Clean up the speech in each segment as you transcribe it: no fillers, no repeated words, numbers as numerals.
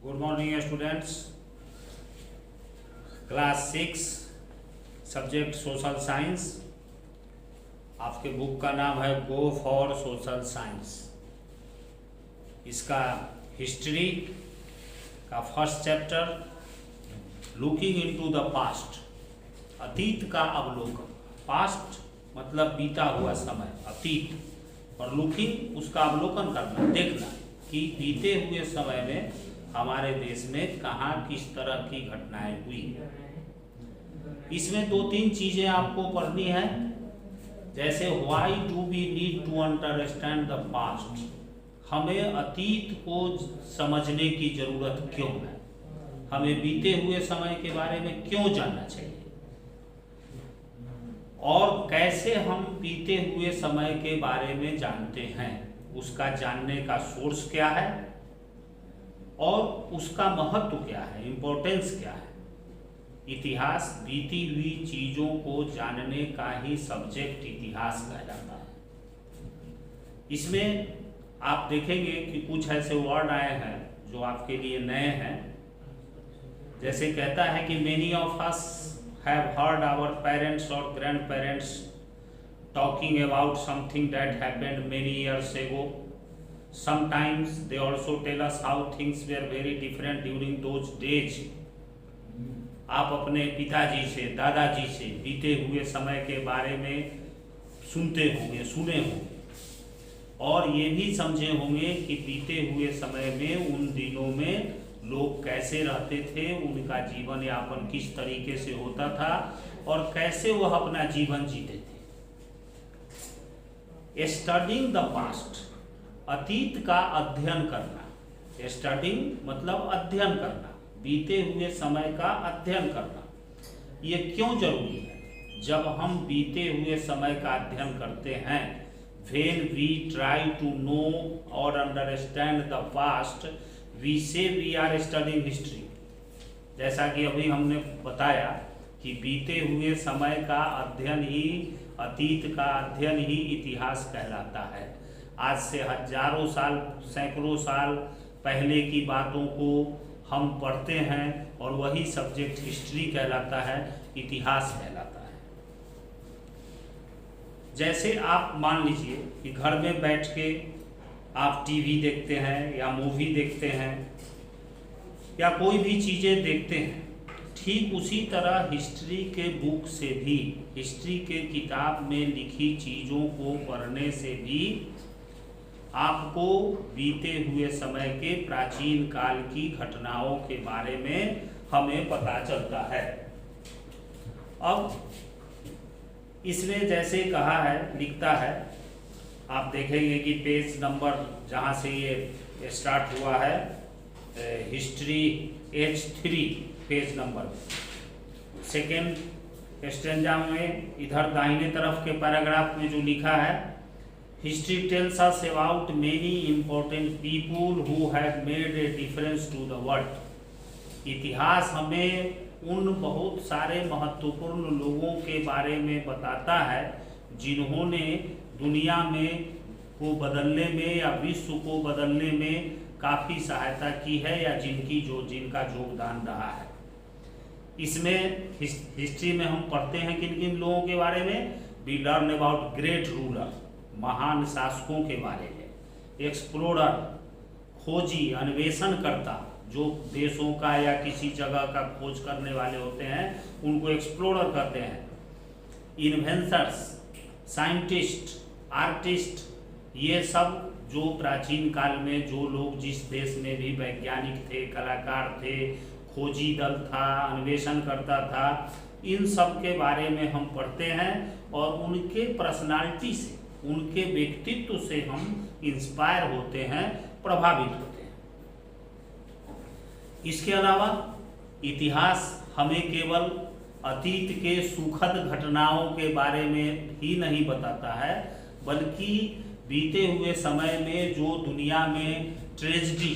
Good morning students. Class 6 subject social science. आपके book का नाम है गो फॉर सोशल साइंस। इसका हिस्ट्री का first chapter looking into the past, अतीत का अवलोकन। पास्ट मतलब बीता हुआ समय, अतीत, और लुकिंग उसका अवलोकन करना, देखना कि बीते हुए समय में हमारे देश में कहाँ किस तरह की घटनाएं हुई। इसमें 2-3 चीजें आपको पढ़नी है, जैसे why do we need to understand the past, हमें अतीत को समझने की जरूरत क्यों है, हमें बीते हुए समय के बारे में क्यों जानना चाहिए, और कैसे हम बीते हुए समय के बारे में जानते हैं, उसका जानने का सोर्स क्या है और उसका महत्व क्या है, इम्पोर्टेंस क्या है। इतिहास बीती हुई चीजों को जानने का ही सब्जेक्ट इतिहास कहलाता है। इसमें आप देखेंगे कि कुछ ऐसे वर्ड आए हैं जो आपके लिए नए हैं। जैसे कहता है कि many of us have heard our parents or grandparents talking about something that happened many years ago. Sometimes they also tell us how things were very different during those days. आप अपने पिताजी से, दादाजी से बीते हुए समय के बारे में सुनते होंगे, सुने होंगे, और ये भी समझे होंगे कि बीते हुए समय में उन दिनों में लोग कैसे रहते थे, उनका जीवन यापन किस तरीके से होता था और कैसे वह अपना जीवन जीते थे। स्टडिंग द पास्ट, अतीत का अध्ययन करना। स्टडिंग मतलब अध्ययन करना, बीते हुए समय का अध्ययन करना। ये क्यों जरूरी है? जब हम बीते हुए समय का अध्ययन करते हैं, when we try to know or understand the past, we say we are studying history। जैसा कि अभी हमने बताया कि बीते हुए समय का अध्ययन ही, अतीत का अध्ययन ही इतिहास कहलाता है। आज से हजारों साल, सैकड़ों साल पहले की बातों को हम पढ़ते हैं और वही सब्जेक्ट हिस्ट्री कहलाता है, इतिहास कहलाता है। जैसे आप मान लीजिए कि घर में बैठ के आप टीवी देखते हैं या मूवी देखते हैं या कोई भी चीज़ें देखते हैं, ठीक उसी तरह हिस्ट्री के बुक से भी, हिस्ट्री के किताब में लिखी चीज़ों को पढ़ने से भी आपको बीते हुए समय के प्राचीन काल की घटनाओं के बारे में हमें पता चलता है। अब इसमें जैसे कहा है, लिखता है, आप देखेंगे कि पेज नंबर जहाँ से ये स्टार्ट हुआ है, history H3 page number, second stanza में इधर दाहिने तरफ के पैराग्राफ में जो लिखा है, history tells us about many important people who have made a difference to the world. इतिहास हमें उन बहुत सारे महत्वपूर्ण लोगों के बारे में बताता है जिन्होंने दुनिया में को बदलने में या विश्व को बदलने में काफ़ी सहायता की है, या जिनका योगदान रहा है। इसमें हिस्ट्री में हम पढ़ते हैं किन किन लोगों के बारे में। We learn about great ruler, महान शासकों के बारे में। एक्सप्लोरर, खोजी, अन्वेषण करता, जो देशों का या किसी जगह का खोज करने वाले होते हैं उनको एक्सप्लोरर कहते हैं। इन्वेंटर्स, साइंटिस्ट, आर्टिस्ट, ये सब जो प्राचीन काल में जो लोग जिस देश में भी वैज्ञानिक थे, कलाकार थे, खोजी दल था, अन्वेषण करता था, इन सब के बारे में हम पढ़ते हैं और उनके पर्सनालिटी से, उनके व्यक्तित्व से हम इंस्पायर होते हैं, प्रभावित होते हैं। इसके अलावा इतिहास हमें केवल अतीत के सुखद घटनाओं के बारे में ही नहीं बताता है, बल्कि बीते हुए समय में जो दुनिया में ट्रेजेडी,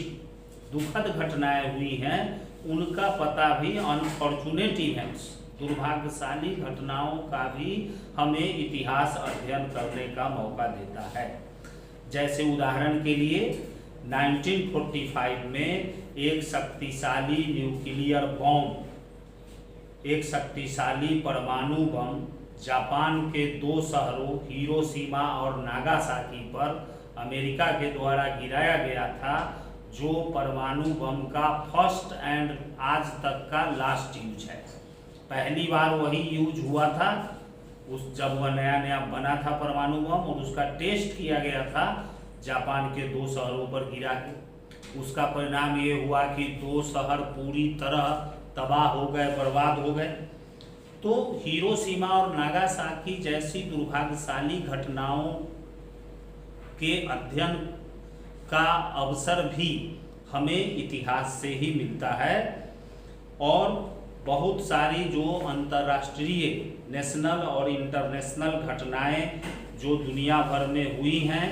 दुखद घटनाएं हुई हैं, उनका पता भी, अनफॉर्चुनेट इवेंट्स, दुर्भाग्यशाली घटनाओं का भी हमें इतिहास अध्ययन करने का मौका देता है। जैसे उदाहरण के लिए 1945 में एक शक्तिशाली न्यूक्लियर बॉम्ब, एक शक्तिशाली परमाणु बम जापान के 2 शहरों हिरोशिमा और नागासाकी पर अमेरिका के द्वारा गिराया गया था, जो परमाणु बम का फर्स्ट एंड आज तक का लास्ट यूज है। पहली बार वही यूज हुआ था जब वह नया नया बना था परमाणु बम, और उसका टेस्ट किया गया था जापान के 2 शहरों पर गिरा के। उसका परिणाम ये हुआ कि 2 शहर पूरी तरह तबाह हो गए, बर्बाद हो गए। तो हिरोशिमा और नागासाकी जैसी दुर्भाग्यशाली घटनाओं के अध्ययन का अवसर भी हमें इतिहास से ही मिलता है, और बहुत सारी जो अंतर्राष्ट्रीय, नेशनल और इंटरनेशनल घटनाएं जो दुनिया भर में हुई हैं,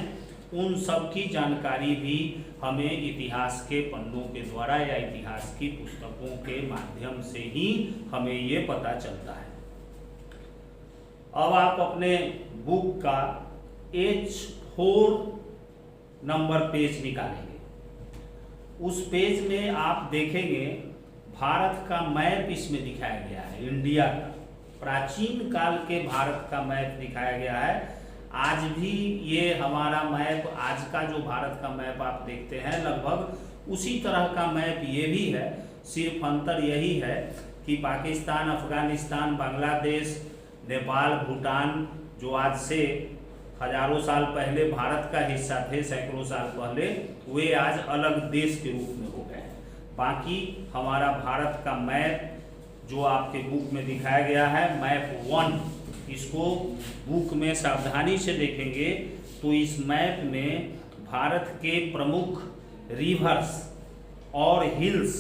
उन सब की जानकारी भी हमें इतिहास के पन्नों के द्वारा या इतिहास की पुस्तकों के माध्यम से ही हमें ये पता चलता है। अब आप अपने बुक का H4 नंबर पेज निकालेंगे। उस पेज में आप देखेंगे भारत का मैप इसमें दिखाया गया है, इंडिया का प्राचीन काल के भारत का मैप दिखाया गया है। आज भी ये हमारा मैप, आज का जो भारत का मैप आप देखते हैं, लगभग उसी तरह का मैप ये भी है। सिर्फ अंतर यही है कि पाकिस्तान, अफगानिस्तान, बांग्लादेश, नेपाल, भूटान, जो आज से हजारों साल पहले भारत का हिस्सा थे, सैकड़ों साल पहले, वे आज अलग देश के रूप में हो गए हैं। बाकी हमारा भारत का मैप जो आपके बुक में दिखाया गया है, मैप 1, इसको बुक में सावधानी से देखेंगे तो इस मैप में भारत के प्रमुख रिवर्स और हिल्स,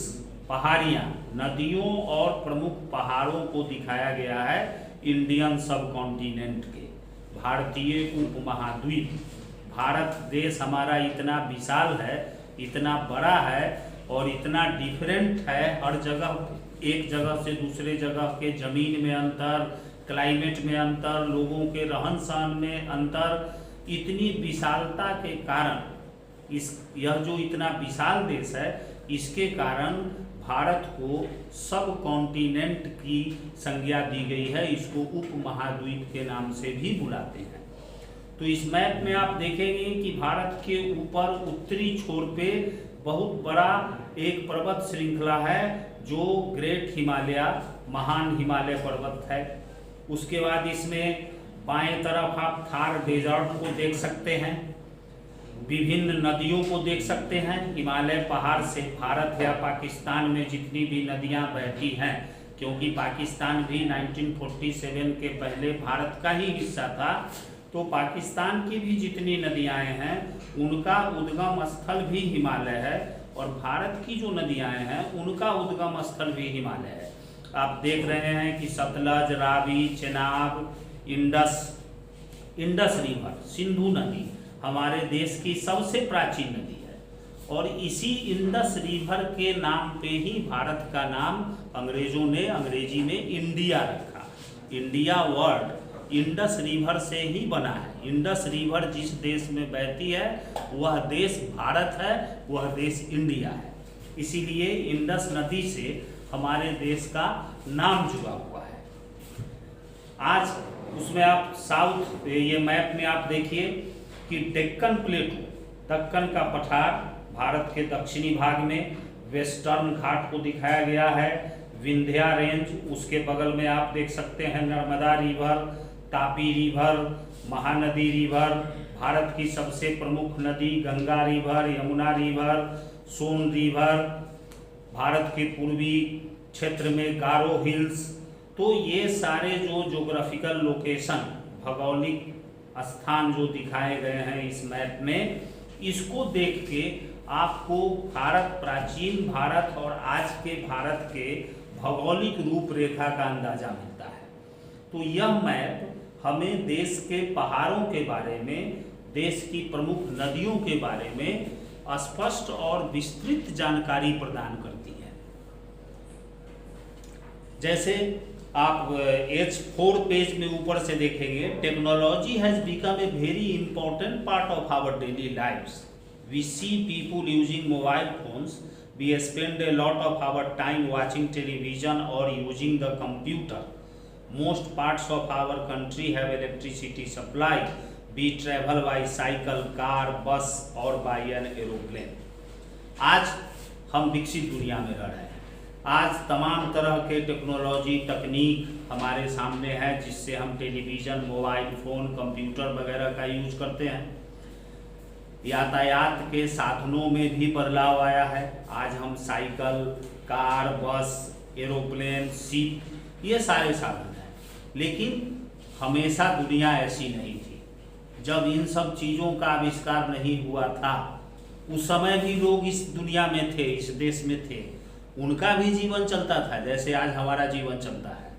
पहाड़ियाँ, नदियों और प्रमुख पहाड़ों को दिखाया गया है इंडियन सब कॉन्टिनेंट के, भारतीय उपमहाद्वीप। भारत देश हमारा इतना विशाल है, इतना बड़ा है और इतना डिफरेंट है, हर जगह, एक जगह से दूसरे जगह के जमीन में अंतर, क्लाइमेट में अंतर, लोगों के रहन सहन में अंतर, इतनी विशालता के कारण यह जो इतना विशाल देश है, इसके कारण भारत को सब कॉन्टिनेंट की संज्ञा दी गई है। इसको उपमहाद्वीप के नाम से भी बुलाते हैं। तो इस मैप में आप देखेंगे कि भारत के ऊपर उत्तरी छोर पे बहुत बड़ा एक पर्वत श्रृंखला है जो ग्रेट हिमालय, महान हिमालय पर्वत है। उसके बाद इसमें बाएं तरफ आप थार डेजर्ट को देख सकते हैं, विभिन्न नदियों को देख सकते हैं। हिमालय पहाड़ से भारत या पाकिस्तान में जितनी भी नदियां बहती हैं, क्योंकि पाकिस्तान भी 1947 के पहले भारत का ही हिस्सा था, तो पाकिस्तान की भी जितनी नदियां हैं उनका उद्गम स्थल भी हिमालय है, और भारत की जो नदियां हैं उनका उद्गम स्थल भी हिमालय है। आप देख रहे हैं कि सतलज, रावी, चेनाब, इंडस रिवर, सिंधु नदी हमारे देश की सबसे प्राचीन नदी है, और इसी इंडस रिवर के नाम पे ही भारत का नाम अंग्रेजों ने अंग्रेजी में इंडिया रखा। इंडिया वर्ड इंडस रिवर से ही बना है। इंडस रिवर जिस देश में बहती है वह देश भारत है, वह देश इंडिया है। इसीलिए इंडस नदी से हमारे देश का नाम जुड़ा हुआ है। आज उसमें आप साउथ, ये मैप में आप देखिए कि डेक्कन प्लेटू, दक्कन का पठार भारत के दक्षिणी भाग में, वेस्टर्न घाट को दिखाया गया है, विंध्या रेंज, उसके बगल में आप देख सकते हैं Narmada river, Tapi river, Mahanadi river, Bharat की सबसे प्रमुख नदी गंगा रिवर, यमुना रिवर, सोन रिवर, भारत के पूर्वी क्षेत्र में गारो हिल्स। तो ये सारे जो ज्योग्राफिकल लोकेशन, भौगोलिक स्थान जो दिखाए गए हैं इस मैप में, इसको देख के आपको भारत, प्राचीन भारत और आज के भारत के भौगोलिक रूपरेखा का अंदाजा मिलता है। तो यह मैप हमें देश के पहाड़ों के बारे में, देश की प्रमुख नदियों के बारे में स्पष्ट और विस्तृत जानकारी प्रदान करती है। जैसे आप H4 पेज में ऊपर से देखेंगे, technology has become a very important part of our daily lives. we see people using mobile phones. We spend a lot of our time watching television or using the computer. Most parts of our country have electricity supply. We travel by cycle, car, bus or by an aeroplane. आज हम विकसित दुनिया में रह रहे हैं। आज तमाम तरह के टेक्नोलॉजी तकनीक हमारे सामने है, जिससे हम टेलीविज़न, मोबाइल फ़ोन, कंप्यूटर वगैरह का यूज करते हैं। यातायात के साधनों में भी बदलाव आया है। आज हम साइकिल, कार, बस, एरोप्लेन, शिप, ये सारे साधन हैं। लेकिन हमेशा दुनिया ऐसी नहीं थी। जब इन सब चीज़ों का आविष्कार नहीं हुआ था, उस समय भी लोग इस दुनिया में थे, इस देश में थे, उनका भी जीवन चलता था जैसे आज हमारा जीवन चलता है।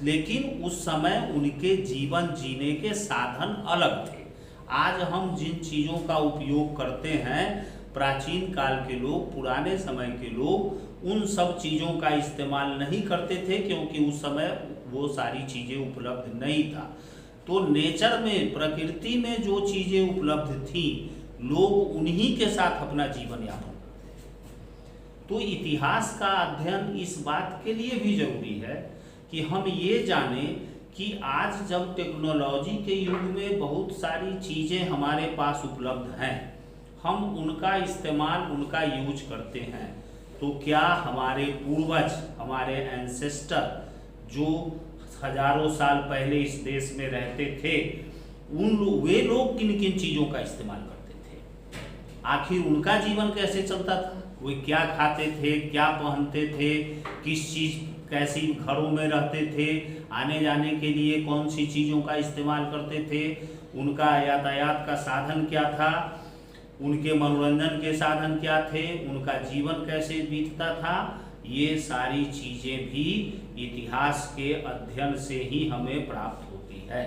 लेकिन उस समय उनके जीवन जीने के साधन अलग थे। आज हम जिन चीज़ों का उपयोग करते हैं, प्राचीन काल के लोग, पुराने समय के लोग उन सब चीज़ों का इस्तेमाल नहीं करते थे, क्योंकि उस समय वो सारी चीज़ें उपलब्ध नहीं था। तो नेचर में, प्रकृति में जो चीज़ें उपलब्ध थी, लोग उन्हीं के साथ अपना जीवन यापन करते थे। तो इतिहास का अध्ययन इस बात के लिए भी जरूरी है कि हम ये जानें कि आज जब टेक्नोलॉजी के युग में बहुत सारी चीज़ें हमारे पास उपलब्ध हैं, हम उनका इस्तेमाल, उनका यूज करते हैं, तो क्या हमारे पूर्वज, हमारे एंसेस्टर जो हजारों साल पहले इस देश में रहते थे, वे लोग किन किन चीज़ों का इस्तेमाल करते थे? आखिर उनका जीवन कैसे चलता था? वे क्या खाते थे, क्या पहनते थे, किस चीज़, कैसी घरों में रहते थे, आने जाने के लिए कौन सी चीज़ों का इस्तेमाल करते थे, उनका यातायात का साधन क्या था, उनके मनोरंजन के साधन क्या थे, उनका जीवन कैसे बीतता था, ये सारी चीज़ें भी इतिहास के अध्ययन से ही हमें प्राप्त होती है।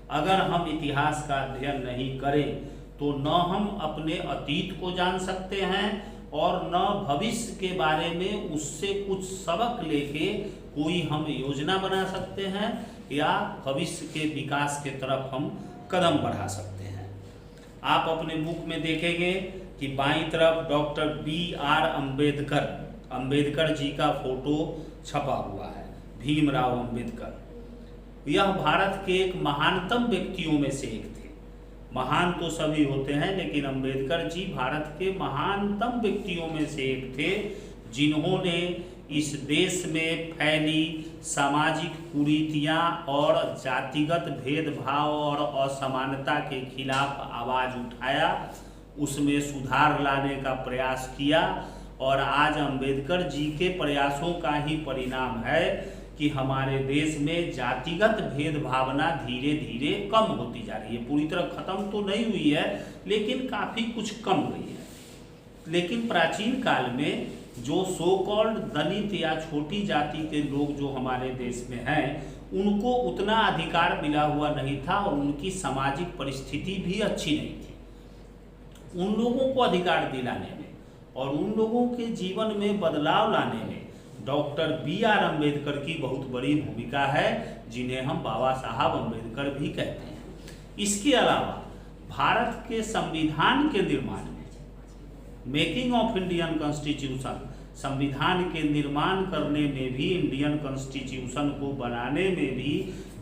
अगर हम इतिहास का अध्ययन नहीं करें तो न हम अपने अतीत को जान सकते हैं और न भविष्य के बारे में उससे कुछ सबक लेके कोई हम योजना बना सकते हैं या भविष्य के विकास के तरफ हम कदम बढ़ा सकते हैं। आप अपने बुक में देखेंगे कि बाईं तरफ डॉक्टर B.R. अम्बेडकर जी का फोटो छपा हुआ है, भीमराव अम्बेडकर। यह भारत के एक महानतम व्यक्तियों में से एक थे। महान तो सभी होते हैं, लेकिन अम्बेडकर जी भारत के महानतम व्यक्तियों में से एक थे, जिन्होंने इस देश में फैली सामाजिक कुरीतियाँ और जातिगत भेदभाव और असमानता के खिलाफ आवाज़ उठाया, उसमें सुधार लाने का प्रयास किया। और आज अम्बेडकर जी के प्रयासों का ही परिणाम है कि हमारे देश में जातिगत भेदभावना धीरे धीरे कम होती जा रही है। पूरी तरह खत्म तो नहीं हुई है, लेकिन काफ़ी कुछ कम हुई है। लेकिन प्राचीन काल में जो सो कॉल्ड दलित या छोटी जाति के लोग जो हमारे देश में हैं, उनको उतना अधिकार मिला हुआ नहीं था और उनकी सामाजिक परिस्थिति भी अच्छी नहीं थी। उन लोगों को अधिकार दिलाने में और उन लोगों के जीवन में बदलाव लाने में डॉक्टर B.R. अम्बेडकर की बहुत बड़ी भूमिका है, जिन्हें हम बाबा साहब अम्बेडकर भी कहते हैं। इसके अलावा भारत के संविधान के निर्माण में, मेकिंग ऑफ इंडियन कॉन्स्टिट्यूशन, संविधान के निर्माण करने में भी, इंडियन कॉन्स्टिट्यूशन को बनाने में भी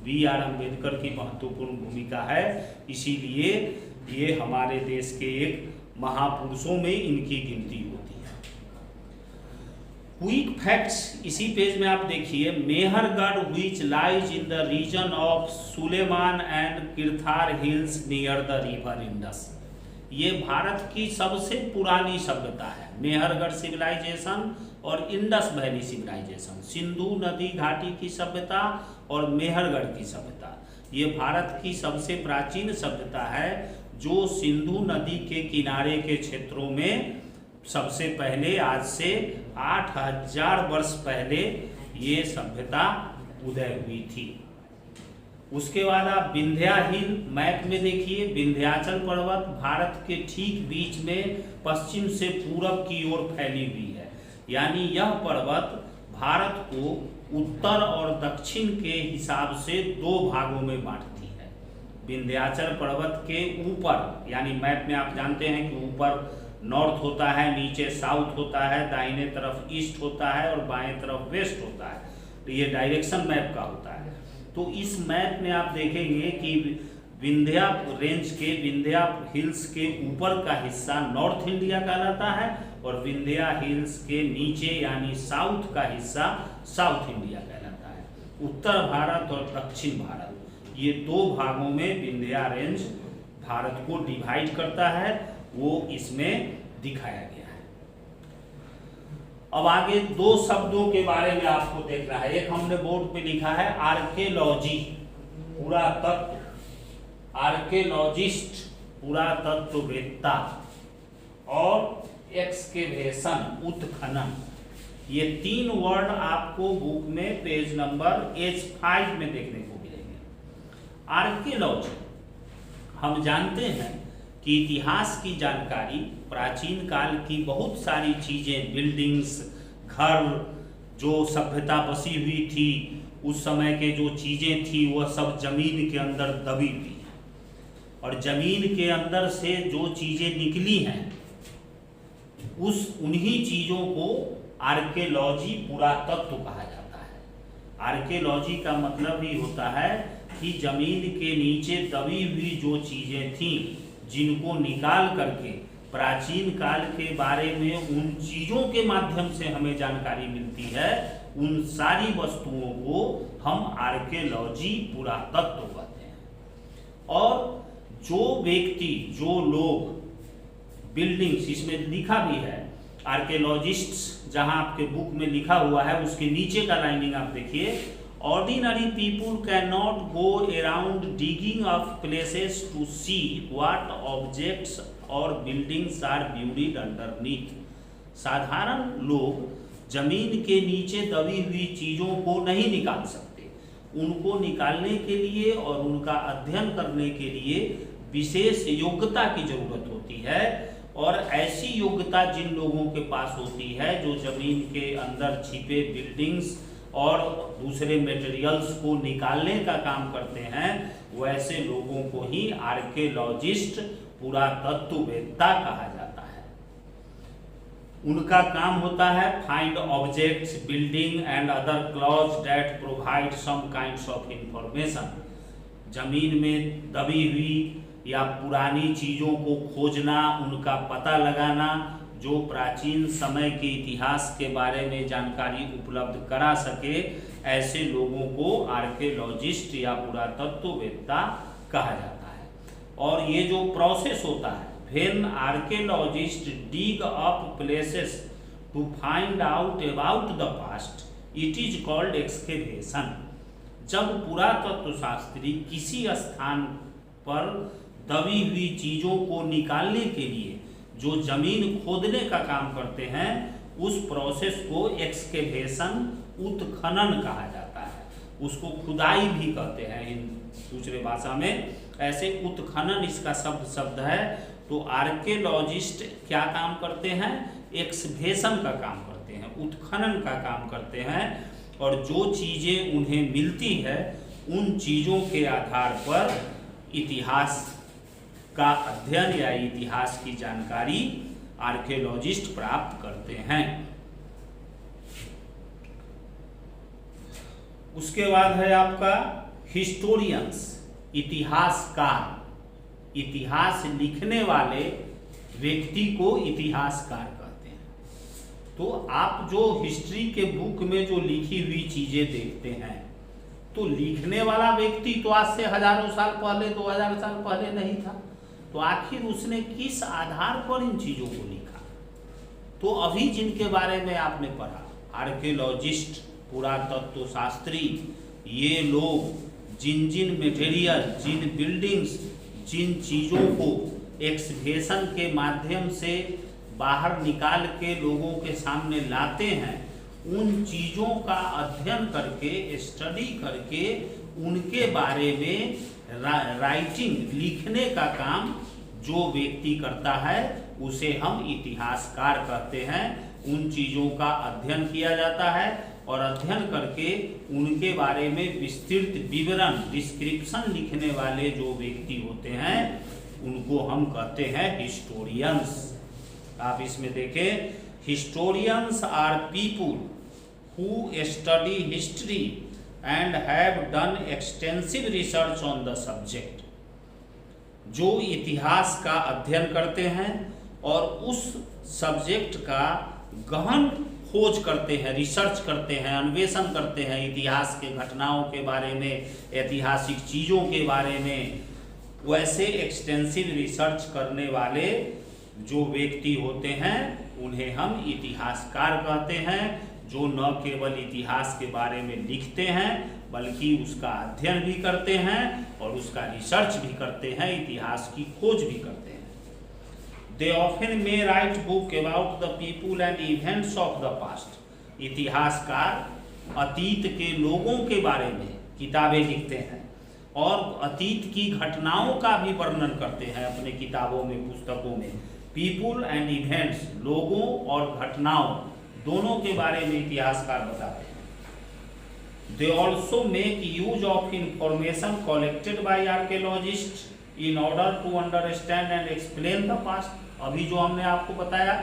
B.R. अम्बेडकर की महत्वपूर्ण भूमिका है। इसीलिए ये हमारे देश के एक महापुरुषों में इनकी गिनती होती है। क्विक फैक्ट्स इसी पेज में आप देखिए। Mehrgarh which lies in the region of Sulaiman and Kirthar hills near the river Indus. ये भारत की सबसे पुरानी सभ्यता है। मेहरगढ़ सिविलाइजेशन और इंडस वैली सिविलाइजेशन, सिंधु नदी घाटी की सभ्यता और मेहरगढ़ की सभ्यता, ये भारत की सबसे प्राचीन सभ्यता है, जो सिंधु नदी के किनारे के क्षेत्रों में सबसे पहले, आज से 8000 वर्ष पहले ये सभ्यता उदय हुई थी। उसके बाद आप विंध्या हिल मैप में देखिए। विंध्याचल पर्वत भारत के ठीक बीच में पश्चिम से पूरब की ओर फैली हुई है। यानी यह पर्वत भारत को उत्तर और दक्षिण के हिसाब से दो भागों में बांटती है। विंध्याचल पर्वत के ऊपर, यानी मैप में आप जानते हैं कि ऊपर नॉर्थ होता है, नीचे साउथ होता है, दाहिने तरफ ईस्ट होता है और बाएं तरफ वेस्ट होता है। तो ये डायरेक्शन मैप का होता है। तो इस मैप में आप देखेंगे कि विंध्या रेंज के, विंध्या हिल्स के ऊपर का हिस्सा नॉर्थ इंडिया कहलाता है और विंध्या हिल्स के नीचे यानी साउथ का हिस्सा साउथ इंडिया कहलाता है। उत्तर भारत और दक्षिण भारत, ये दो भागों में विंध्या रेंज भारत को डिवाइड करता है, वो इसमें दिखाया गया है। अब आगे दो शब्दों के बारे में आपको देखना है। एक हमने बोर्ड पे लिखा है आर्कियोलॉजी, पुरातत्व, आर्कियोलॉजिस्ट पुरातत्ववेत्ता, और एक्सकेवेशन उत्खनन। ये तीन वर्ड आपको बुक में पेज नंबर H5 में देखने को मिलेंगे। आर्कियोलॉजी, हम जानते हैं कि इतिहास की जानकारी, प्राचीन काल की बहुत सारी चीजें, बिल्डिंग्स, घर, जो सभ्यता बसी हुई थी उस समय के जो चीजें थी वह सब जमीन के अंदर दबी हुई है, और जमीन के अंदर से जो चीजें निकली हैं उन्हीं चीजों को आर्कियोलॉजी, पुरातत्व कहा जाता है। आर्कियोलॉजी का मतलब ही होता है कि जमीन के नीचे दबी हुई जो चीजें थी, जिनको निकाल करके प्राचीन काल के बारे में उन चीजों के माध्यम से हमें जानकारी मिलती है, उन सारी वस्तुओं को हम आर्कियोलॉजी, पुरातत्व कहते हैं। और जो व्यक्ति, जो लोग बिल्डिंग्स, इसमें लिखा भी है आर्कियोलॉजिस्ट्स, जहां आपके बुक में लिखा हुआ है उसके नीचे का लाइनिंग आप देखिए, ordinary people cannot go around digging up places to see what objects or buildings are buried underneath। साधारण लोग जमीन के नीचे दबी हुई चीजों को नहीं निकाल सकते। उनको निकालने के लिए और उनका अध्ययन करने के लिए विशेष योग्यता की जरूरत होती है, और ऐसी योग्यता जिन लोगों के पास होती है जो जमीन के अंदर छिपे बिल्डिंग्स और दूसरे मटेरियल्स को निकालने का काम करते हैं, वैसे लोगों को ही आर्कियोलॉजिस्ट, पुरातत्ववेत्ता कहा जाता है। उनका काम होता है find objects, building and other clues that provide some kinds of information. जमीन में दबी हुई या पुरानी चीजों को खोजना, उनका पता लगाना, जो प्राचीन समय के इतिहास के बारे में जानकारी उपलब्ध करा सके, ऐसे लोगों को आर्कियोलॉजिस्ट या पुरातत्ववेत्ता कहा जाता है। और ये जो प्रोसेस होता है, when archaeologists dig up places to find out about the past, it is called excavation. जब पुरातत्व शास्त्री किसी स्थान पर दबी हुई चीजों को निकालने के लिए जो जमीन खोदने का काम करते हैं, उस प्रोसेस को एक्सकेवेशन, उत्खनन कहा जाता है। उसको खुदाई भी कहते हैं इन दूसरे भाषा में। ऐसे उत्खनन इसका शब्द है। तो आर्कियोलॉजिस्ट क्या काम करते हैं? एक्सकेवेशन का काम करते हैं, उत्खनन का काम करते हैं, और जो चीजें उन्हें मिलती है उन चीजों के आधार पर इतिहास का अध्ययन या इतिहास की जानकारी आर्कियोलॉजिस्ट प्राप्त करते हैं। उसके बाद है आपका हिस्टोरियंस, इतिहासकार। इतिहास लिखने वाले व्यक्ति को इतिहासकार कहते हैं। तो आप जो हिस्ट्री के बुक में जो लिखी हुई चीजें देखते हैं, तो लिखने वाला व्यक्ति तो आज से हजारों साल पहले, 2000 साल पहले नहीं था, तो आखिर उसने किस आधार पर इन चीजों को लिखा? तो अभी जिनके बारे में आपने पढ़ा, आर्कियोलॉजिस्ट, पुरातत्व शास्त्री, ये लोग जिन मटेरियल, जिन बिल्डिंग्स, जिन चीजों को एक्सकेवेशन के माध्यम से बाहर निकाल के लोगों के सामने लाते हैं, उन चीजों का अध्ययन करके, स्टडी करके, उनके बारे में राइटिंग, लिखने का काम जो व्यक्ति करता है उसे हम इतिहासकार कहते हैं। उन चीज़ों का अध्ययन किया जाता है और अध्ययन करके उनके बारे में विस्तृत विवरण डिस्क्रिप्शन लिखने वाले जो व्यक्ति होते हैं उनको हम कहते हैं हिस्टोरियंस। आप इसमें देखें, historians are people who study history and have done extensive research on the subject. जो इतिहास का अध्ययन करते हैं और उस सब्जेक्ट का गहन खोज करते हैं, रिसर्च करते हैं, अन्वेषण करते हैं, इतिहास के घटनाओं के बारे में, ऐतिहासिक चीज़ों के बारे में। वैसे एक्सटेंसिव रिसर्च करने वाले जो व्यक्ति होते हैं उन्हें हम इतिहासकार कहते हैं, जो न केवल इतिहास के बारे में लिखते हैं बल्कि उसका अध्ययन भी करते हैं और उसका रिसर्च भी करते हैं, इतिहास की खोज भी करते हैं। They often may write book about the people and events of the past. इतिहासकार अतीत के लोगों के बारे में किताबें लिखते हैं और अतीत की घटनाओं का भी वर्णन करते हैं अपने किताबों में, पुस्तकों में। पीपुल एंड इवेंट्स, लोगों और घटनाओं दोनों के बारे में इतिहासकार बताते हैं। They also make use of information collected by archaeologists in order to understand and explain the past. अभी जो हमने आपको बताया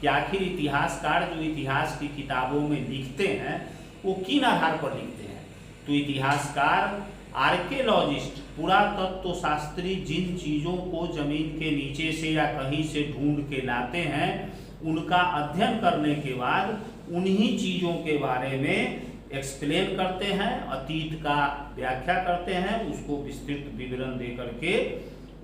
कि आखिर इतिहासकार जो इतिहास की किताबों में लिखते हैं वो किन आधार पर लिखते हैं, तो इतिहासकार आर्कियोलॉजिस्ट, पुरातत्व शास्त्री जिन चीज़ों को जमीन के नीचे से या कहीं से ढूंढ के लाते हैं उनका अध्ययन करने के बाद उन्हीं चीज़ों के बारे में एक्सप्लेन करते हैं, अतीत का व्याख्या करते हैं, उसको विस्तृत विवरण दे करके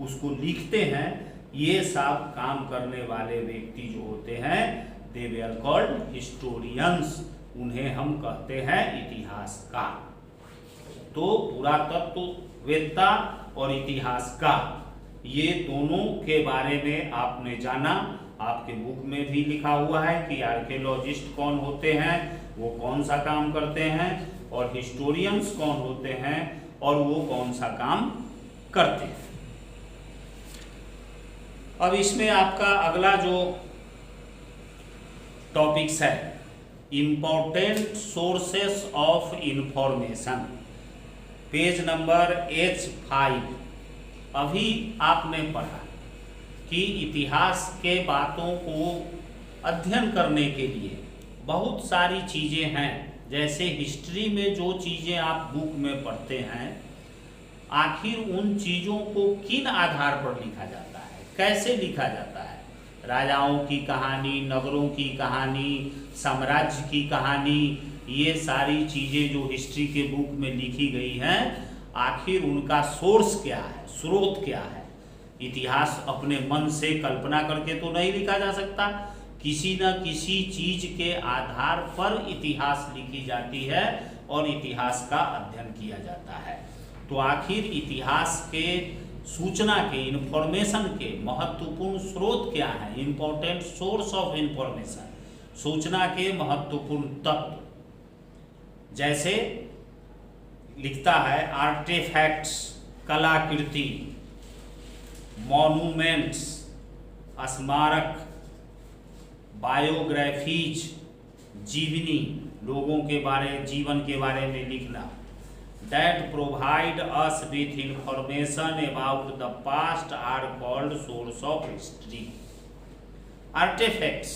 उसको लिखते हैं। ये सब काम करने वाले व्यक्ति जो होते हैं दे वर कॉल्ड हिस्टोरियंस, उन्हें हम कहते हैं इतिहासकार। तो पुरातत्ववेत्ता और इतिहासकार ये दोनों के बारे में आपने जाना। आपके बुक में भी लिखा हुआ है कि आर्कियोलॉजिस्ट कौन होते हैं, वो कौन सा काम करते हैं, और हिस्टोरियंस कौन होते हैं और वो कौन सा काम करते हैं। अब इसमें आपका अगला जो टॉपिक्स है, important sources of information, page number H5। अभी आपने पढ़ा कि इतिहास के बातों को अध्ययन करने के लिए बहुत सारी चीज़ें हैं। जैसे हिस्ट्री में जो चीज़ें आप बुक में पढ़ते हैं, आखिर उन चीज़ों को किन आधार पर लिखा जाता है, कैसे लिखा जाता है। राजाओं की कहानी, नगरों की कहानी, साम्राज्य की कहानी, ये सारी चीज़ें जो हिस्ट्री के बुक में लिखी गई हैं, आखिर उनका सोर्स क्या है, स्रोत क्या है। इतिहास अपने मन से कल्पना करके तो नहीं लिखा जा सकता, किसी न किसी चीज़ के आधार पर इतिहास लिखी जाती है और इतिहास का अध्ययन किया जाता है। तो आखिर इतिहास के सूचना के, इंफॉर्मेशन के महत्वपूर्ण स्रोत क्या है, इंपॉर्टेंट सोर्स ऑफ इंफॉर्मेशन, सूचना के महत्वपूर्ण तत्व। जैसे लिखता है आर्टिफैक्ट्स, कलाकृति, मॉन्यूमेंट्स, स्मारक, बायोग्राफीज, जीवनी, लोगों के बारे, जीवन के बारे में लिखना, that provide us with information about the past are called source of history. Artifacts,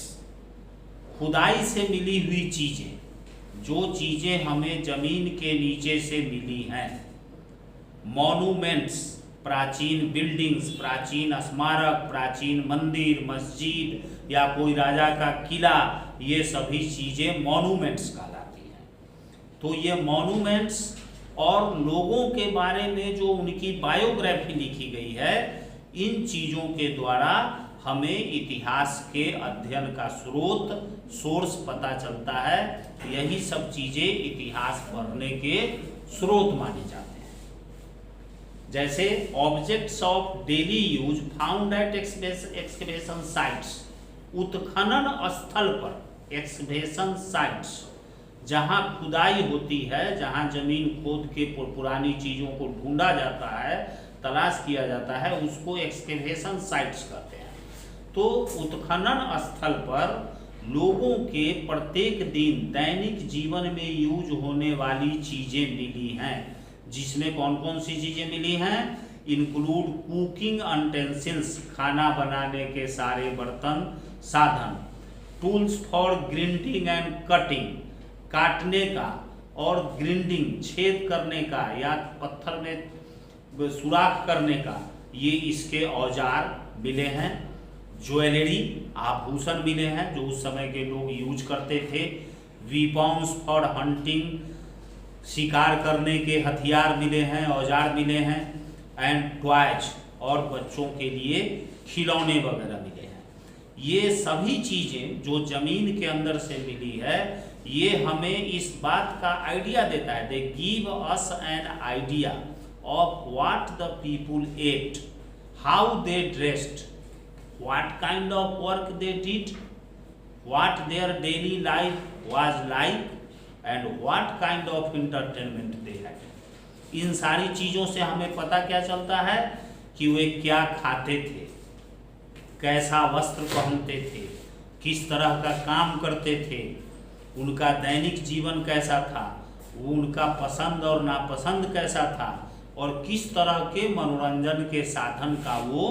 खुदाई से मिली हुई चीज़ें, जो चीज़ें हमें जमीन के नीचे से मिली हैं। मॉन्यूमेंट्स, प्राचीन बिल्डिंग्स, प्राचीन स्मारक, प्राचीन मंदिर, मस्जिद या कोई राजा का किला, ये सभी चीज़ें मॉन्यूमेंट्स कहलाती हैं। तो ये मॉन्यूमेंट्स और लोगों के बारे में जो उनकी बायोग्राफी लिखी गई है, इन चीज़ों के द्वारा हमें इतिहास के अध्ययन का स्रोत, सोर्स पता चलता है। यही सब चीज़ें इतिहास पढ़ने के स्रोत माने जाते हैं। जैसे objects of daily use found at excavation sites, उत्खनन स्थल पर, एक्सकेवेशन साइट्स, जहाँ खुदाई होती है, जहाँ जमीन खोद के पुरानी चीज़ों को ढूंढा जाता है, तलाश किया जाता है, उसको एक्सकेवेशन साइट्स कहते हैं। तो उत्खनन स्थल पर लोगों के प्रत्येक दिन दैनिक जीवन में यूज होने वाली चीजें मिली हैं, जिसमें कौन कौन सी चीजें मिली हैं? इंक्लूड कुकिंग यूटेंसिल्स, खाना बनाने के सारे बर्तन साधन, tools for grinding and cutting, काटने का और ग्राइंडिंग छेद करने का या पत्थर में सुराख करने का, ये इसके औजार मिले हैं। ज्वेलरी, आभूषण मिले हैं जो उस समय के लोग यूज करते थे। वीपन्स फॉर हंटिंग, शिकार करने के हथियार मिले हैं, औजार मिले हैं। एंड टॉयज, और बच्चों के लिए खिलौने वगैरह मिले हैं। ये सभी चीजें जो जमीन के अंदर से मिली है, ये हमें इस बात का आइडिया देता है, they give us an idea of what the people ate, how they dressed, what kind of work they did, what their daily life was like, and what kind of entertainment they had। इन सारी चीज़ों से हमें पता क्या चलता है कि वे क्या खाते थे, कैसा वस्त्र पहनते थे, किस तरह का काम करते थे, उनका दैनिक जीवन कैसा था, उनका पसंद और नापसंद कैसा था, और किस तरह के मनोरंजन के साधन का वो